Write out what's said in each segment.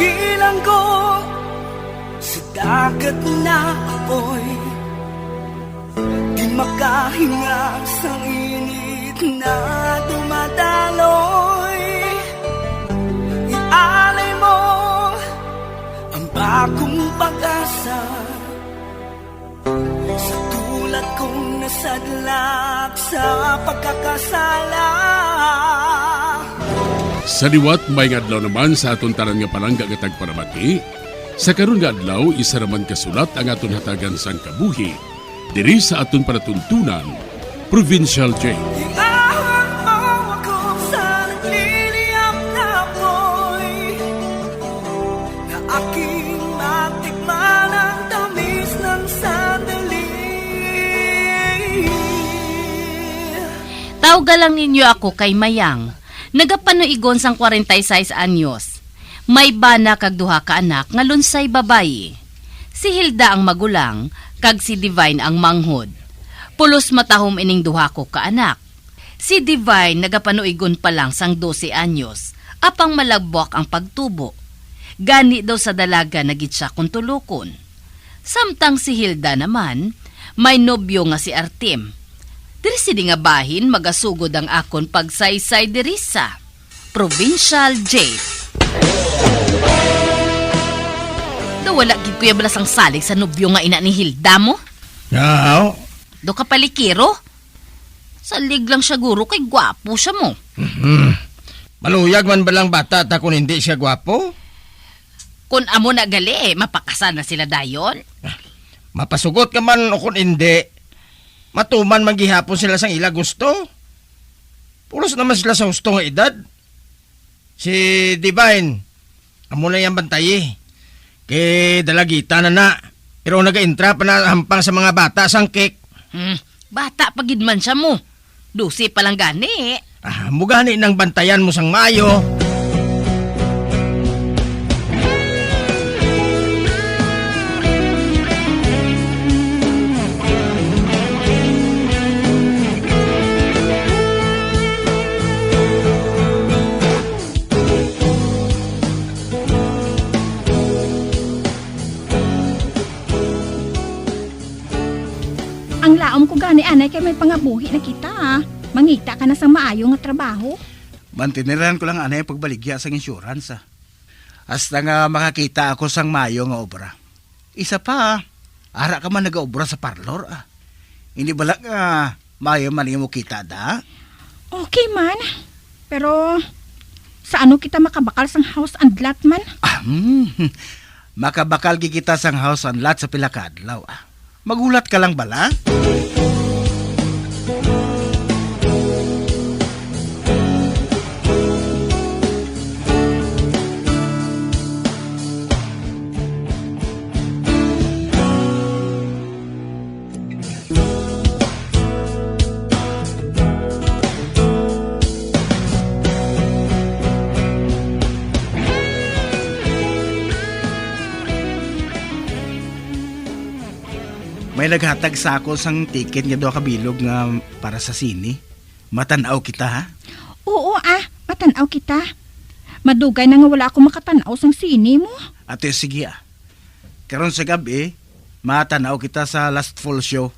Bilanggo sa dagat na apoy, di makahinga sa init na dumadaloy. Ialay mo ang bagong pag-asa sa tulad kong nasadlak sa pagkakasala. Sa liwat may adlaw naman sa aton tanan nga palangga nga tagparamati. Sa karon nga adlaw isa raman kasulat ang aton hatagan sang kabuhi diri sa aton panatuntunan, Provincial Jail. Iahang mo ako sa nagliliyap na apoy, na aking matikman ang tamis ng sandali. Tawga lang ninyo ako kay Mayang. Nagapanuigon sang 46 anyos. May bana kag duha ka anak nga lunsay babayi. Si Hilda ang magulang kag si Divine ang manghod. Pulos matahom ining duha ko ka anak. Si Divine nagapanuigon pa lang sang 12 anyos. Apang malagbok ang pagtubo. Gani daw sa dalaga nagit siya kung tulukon. Samtang si Hilda naman, may nobyo nga si Artem. Diri sini nga bahin magasugod ang akon pagsaysay diri sa Provincial Jail. Do wala gid kuya balas ang salig sa nobyo nga ina ni Hilda mo? Yaw. Do ka palikiro? Salig lang siya guro kay gwapo siya mo. Maluyag man balang bata ta kung hindi siya gwapo? Kung amo na gali, mapakasan na sila dayon. Mapasugot ka man o kung hindi. Matuman maghihapon sila sang ila gusto. Pulos naman sila sa gusto nga edad. Si Divine, amo na yung bantayi. Kay dalagita na. Pero nag-intra pa na hampang sa mga bata sang cake. Bata pagid man siya mo. 12 pa lang gani. Mugani ng bantayan mo sang mayo. Ang laom ko gani anay kay may pangabuhi na kita. Mangita ka na sa maayo nga trabaho. Mantiniran ko lang anay pagbaligya sa insurance. Hasta nga makakita ako sang mayo nga obra. Isa pa, ara ka man nag-obra sa parlor. Hindi bala nga mayo man mo kita da? Okay man. Pero sa ano kita makabakal sang house and lot man? Makabakal kita sang house and lot sa pilakadlaw. Magulat ka lang bala? May naghatag sa ako sang ticket nga doa kabilog nga para sa sini. Matanaw kita ha? Oo matanaw kita. Madugay na nga wala ako makatanaw sang sini mo. Ate sige Karon sa gabi, matanaw kita sa last full show.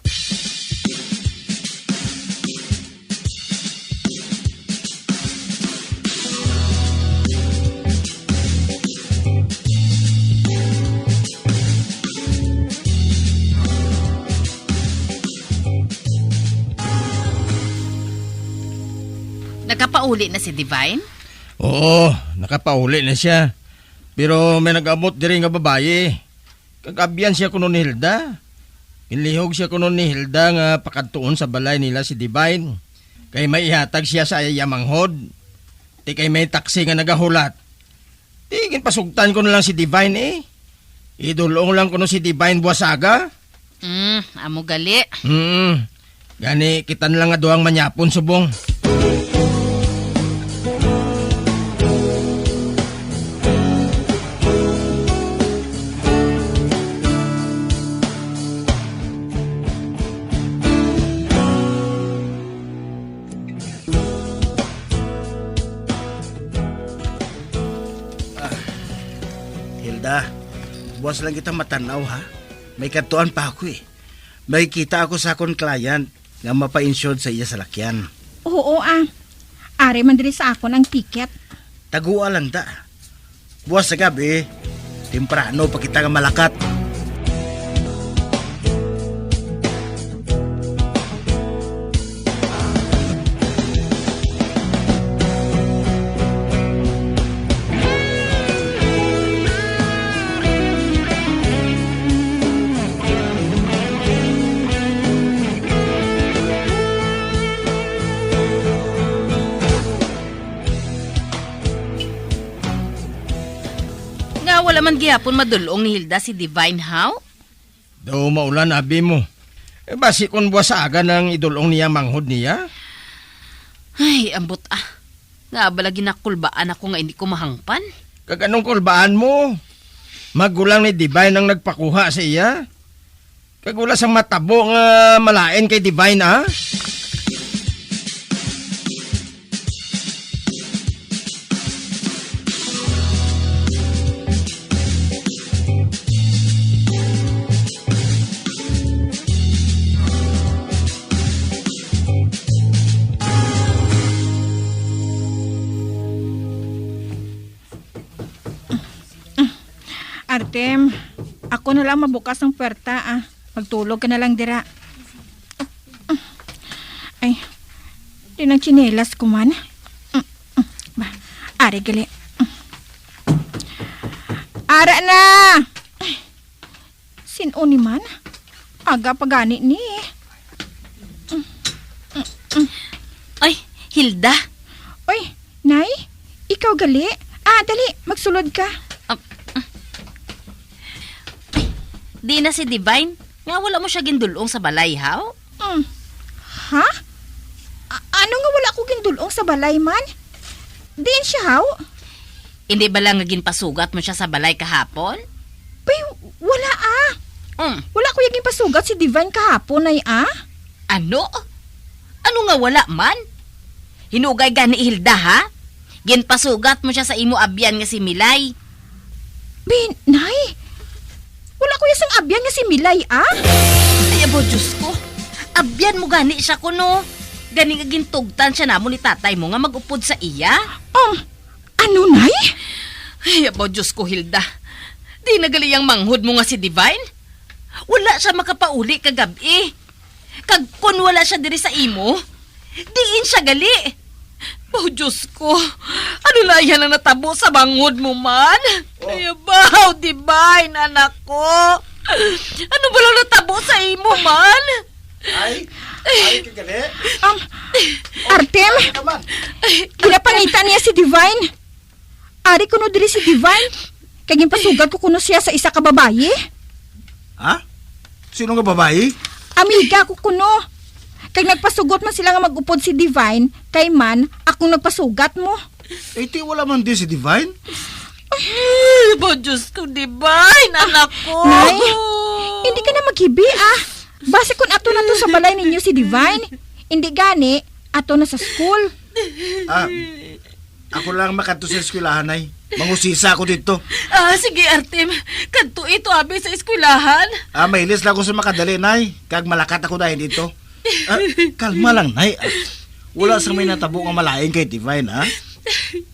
Nakapauli na si Divine? Oo, nakapauli na siya. Pero may nag-abot diri nga babae. Kagabyan siya kuno ni Hilda. Inlihog siya kuno ni Hilda nga pakadtuon sa balay nila si Divine. Kay may ihatag siya sa ayamanghod. Ti kay may taksi nga nagahulat. Tigin pasugtan ko na lang si Divine Idulong lang kuno si Divine Buwasaga. Amo gali. Gani kita na lang nga duang manyapon subong. Hilda, buwas lang kita matanaw ha. May katuan pa ako eh. May kita ako sa akong client nga mapa-insured sa iya salakyan. Oo Ari man diri sa ako ng ticket. Tagua lang da. Buwas sa gabi, temprano pa kita nga malakat. Nga wala man gihapon madulong ni Hilda si Divine how? Daw maulan abi mo. Basi kung buwas sa aga ng idulong niya manghod niya. Ay, ambot Nga bala ginakulbaan ako nga hindi ko mahangpan. Kaganong kulbaan mo? Magulang ni Divine ang nagpakuha sa iya. Kagula sang matabo nga malain kay Divine Artem, ako na lang mabukas ang puwerta Magtulog ka na lang dira. Ay, di nang tsinelas ko man. Ba, ari gali. Ara na! Ay, sino ni man? Aga pa gani ni. Ay, Hilda. Oy, Nay, ikaw gali? Dali, magsulod ka. Di na si Divine. Nga wala mo siya gindulong sa balay how? Ha? Ano nga wala ko gindulong sa balay man? Diin siya haw? Hindi ba lang nga ginpasugat mo siya sa balay kahapon? Bay, wala Wala ko yung pasugat si Divine kahapon ay Ano? Ano nga wala man? Hinugay gani Hilda ha? Ginpasugat mo siya sa imo abyan nga si Milay. Bay, Nay, wala ko yung abyan nga si Milay Ay abo Diyos ko. Abyan mo gani siya kuno. Gani nga gintugtan siya namo ni tatay mo nga magupod sa iya. Ano, Nay? Ay abo Diyos ko Hilda. Di nagaliyang manghod mo nga si Divine? Wala siya makapauli kagabi. Kag kun wala siya diri sa imo, diin siya gali. Oh, Diyos ko. Ano na yan ang natabo sa bangod mo man? Ay, abaw, Divine, anak ko. Ano ba lang natabo sa imo man? Ay, kagali. Artem, Naman. ginapangita niya si Divine. Ari kuno diri si Divine. Kaging pasugat ko kuno siya sa isa ka babaye. Ha? Sino nga babae? Amiga ko kuno. Kag nagpasugot man sila nga magupod si Divine, kay man, akong nagpasugat mo. Ti wala man di si Divine. Ay, abo, Diyos ko, Divine, anak ko. Nay, hindi ka na maghibi Base kung ato na to sa balay ninyo si Divine. Hindi gani, ato na sa school. Ako lang makato sa eskwelahan ay. Mangusisa ako dito. Sige, Artem. Kanto ito, abi, sa eskwelahan. Mahilis lang ako sa makadali, Nay. Kag malakat ako dahil dito. Kalma lang, Nay. Wala sa may natabo nga malain kay Divine,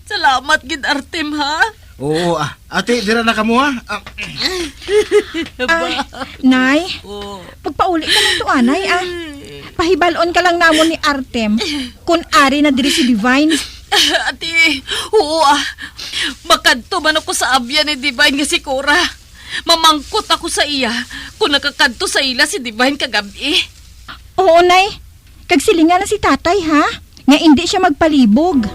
Salamat, gid Artem, ha? Oo, ate, dira na kamo, ha? Nay, pagpauli ka ng tuanay, pahibalon ka lang namon ni Artem kung ari na diri si Divine. Ate, oo makadto man ako sa abyan ni Divine nga si Cora. Mamangkot ako sa iya kung nakakadto sa ila si Divine kagabi. Oo, Nay. Kagsilingan na si tatay, ha? Nga hindi siya magpalibog.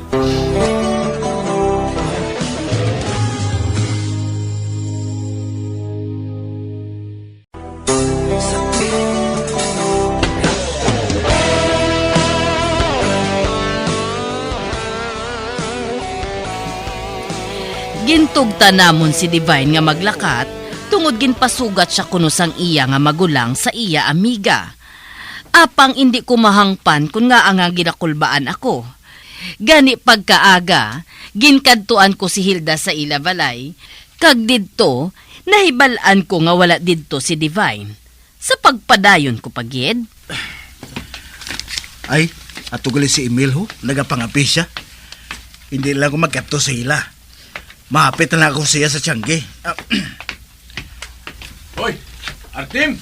Gintugta namon si Divine nga maglakat tungod ginpasugat siya kuno sang iya nga magulang sa iya amiga. Apang hindi ko mahangpan kun nga ang ginakulbaan ako. Gani pagkaaga, ginkadtuan ko si Hilda sa ila balay, Kag didto, nahibalaan ko nga wala didto si Divine. Sa pagpadayon ko pagid. Ay, ato gali si Emil ho, nagapangapi siya. Hindi lang ako magkato sa ila. Mahapit na lang ako siya sa tiyangge. Hoy, Artem!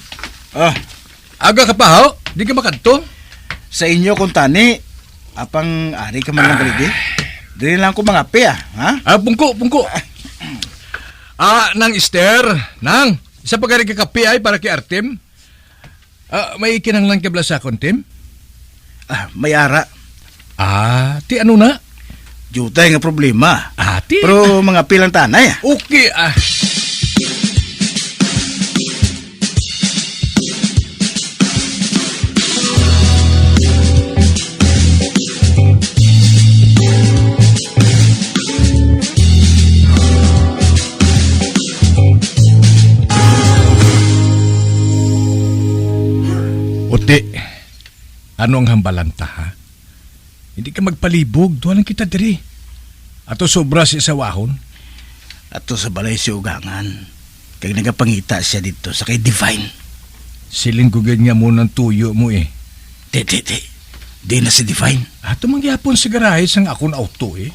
Ah, Aga ka pa, ho? Di ka makadto? sa inyo kung tani, apang ari ka man lang galigi. Dili lang ko mangapi ha? Pungko. Nang Esther, nang, isa pa ka kapi ay para kay Artem. May kinanglan ka bala sa akon, Tim? May ara. Ti ano na? Jutay nga problema. Ti? Pero mga pilang tanay. Okay, Uti, ano ang hambalanta, ha? Hindi ka magpalibog, duwalan kita diri. Ato sobra si sawahon. Ato sa balay si Ugangan. Kaya nagapangita siya dito sa kay Divine. Silinggugan nga mo ng tuyo mo eh. Di na si Divine. Ato mangyapon sa garahe sang akong auto eh.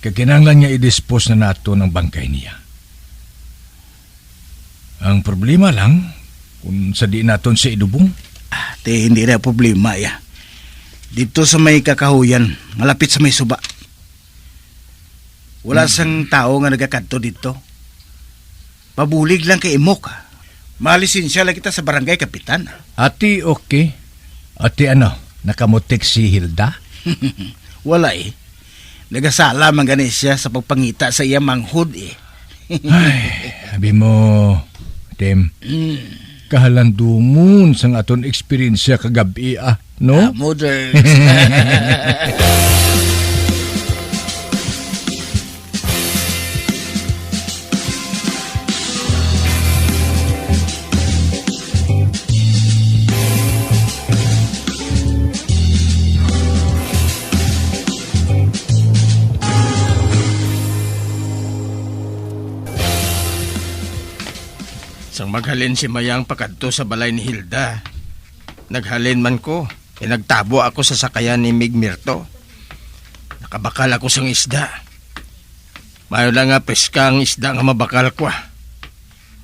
Kakinanglan niya i-dispose na nato ng bangkay niya. Ang problema lang, kung sa di naton si idubong. Hindi na problema Dito sa may kakahuyan, malapit sa may suba. Wala sang tao nga nagakadto dito. Pabulig lang kay Imok. Malisensya lang kita sa barangay kapitan. Ati okay. Ati ano, nakamutik si Hilda? Wala Nagasala man gani siya sa pagpangita sa iya manghud Ay, sabi mo, Tim, kahalandumun sang aton eksperyensya kagabi no? Mother. Sang maghalin si Mayang pakadto sa balay ni Hilda. Naghalin man ko. Nagtabo ako sa sakayan ni Mig Mirto. Nakabakal ako sang isda. Mayo lang nga peska ang isda nga mabakal ko.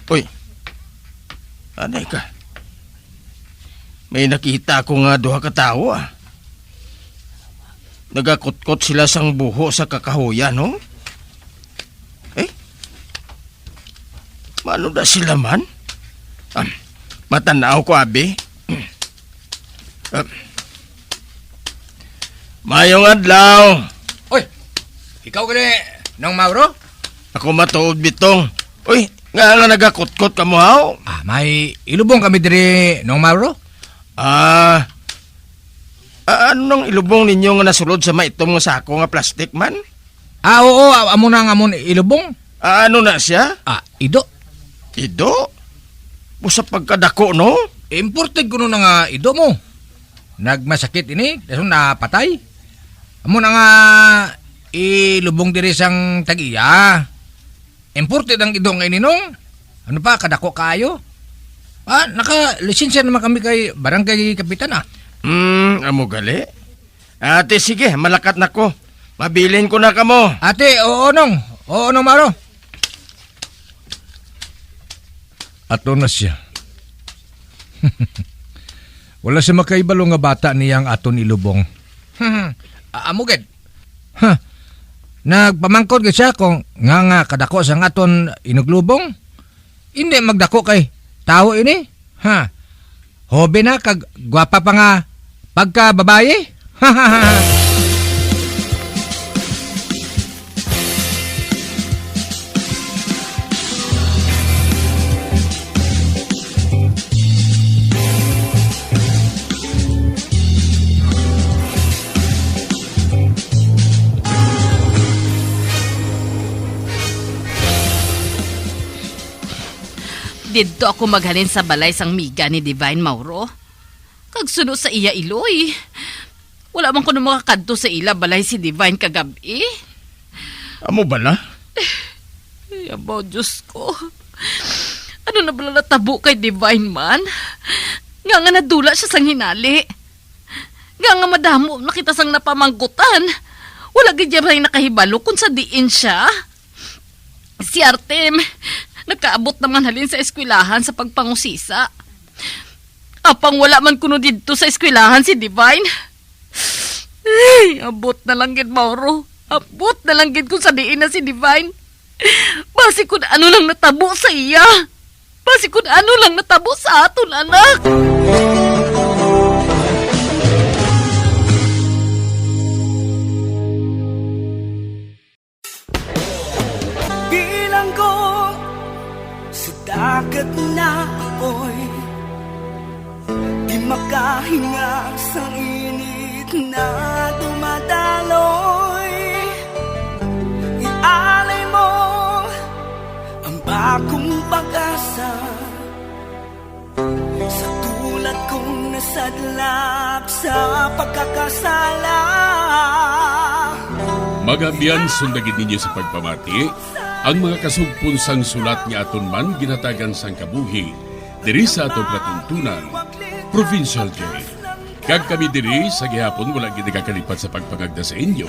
Uy, anay ka? May nakita ako nga duha ka tao Nagakutkot sila sang buho sa kakahuyan, no? Mano da sila man? Matanaw ko, abi. Mayong adlaw. Oy, ikaw gani, Nong Mauro? Ako matuod bitong. Uy, nga nagakutkot ka mo, haw? May ilubong kami diri, Nong Mauro? Anong ilubong ninyo nga nasulod sa maitom nga sako nga plastic man? Oo, amo na nga mo ilubong. Ano na siya? Ido. Ido? Busa pagkadako, no? Imported ko na nga ido mo. Nagmasakit ini, daso napatay. Amo na nga ilubong diri sang Tagiya. Imported ang ido nga ininong. Ano pa, kadako kayo? Naka-lisensya naman kami kay barangay kapitan Amo gali? Ate, sige, malakat na ko. Mabilin ko na kamo. Ate, oo Nong Mauro. Ato na siya. Wala siya makaibalo nga bata niyang aton ilubong. Amuged. Nagpamangkod ka siya kung nga kadako sa aton inuglubong. Hindi magdako kay tao ini. Hobe na kag gwapa pa nga pagka babae. Didto ako maghalin sa balay sang miga ni Divine Mauro. Kag suno sa iya iloy. Wala man ko na makakadto sa ila balay si Divine kagabi. Amo ba na? ba, Diyos ko? Ano na bala natabo kay Divine man? Nga nga nadula siya sang hinali. Nga nga madamo nakita sang napamangkutan. Wala gidya rin nakahibalo kung sa diin siya. Si Artem, nagkaabot naman halin sa eskwelahan sa pagpangusisa. Apang wala man kuno dito sa eskwelahan si Divine. Ay, abot na lang gid, Mauro. Abot na lang gid kung sa diin na si Divine. Basi kung ano lang natabo sa iya. Basi kung ano lang natabo sa aton, anak. Bilang ko sa dagat na apoy, di makahinga sa init na dumadaloy. Ialay mo ang bagong pag-asa sa tulad kong nasadlak sa pagkakasala. Magabiyan sundagin ninyo sa pagpamati ang mga kasugpon sang sulat nga aton man ginatagan sang kabuhi diri sa atong katuntunan, Provincial Jail. Kag kami diri sa gihapon wala gid kakalipat sa pagpangagda sa inyo.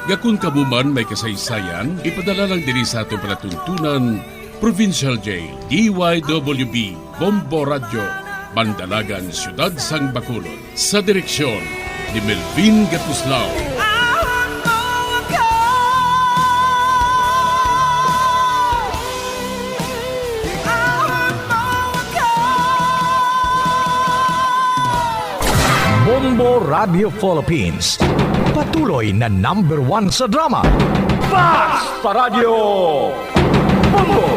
Gakun kamo man may kasaysayan, ipadala lang diri sa atong palatuntunan, Provincial Jail, DYWB, Bombo Radio, Bandalagan, Siyudad sang Bacolod. Sa direksyon ni Melvin Gatuslao. Bombo Radio Philippines. Patuloy na #1 sa drama. Basta Radio Bombo!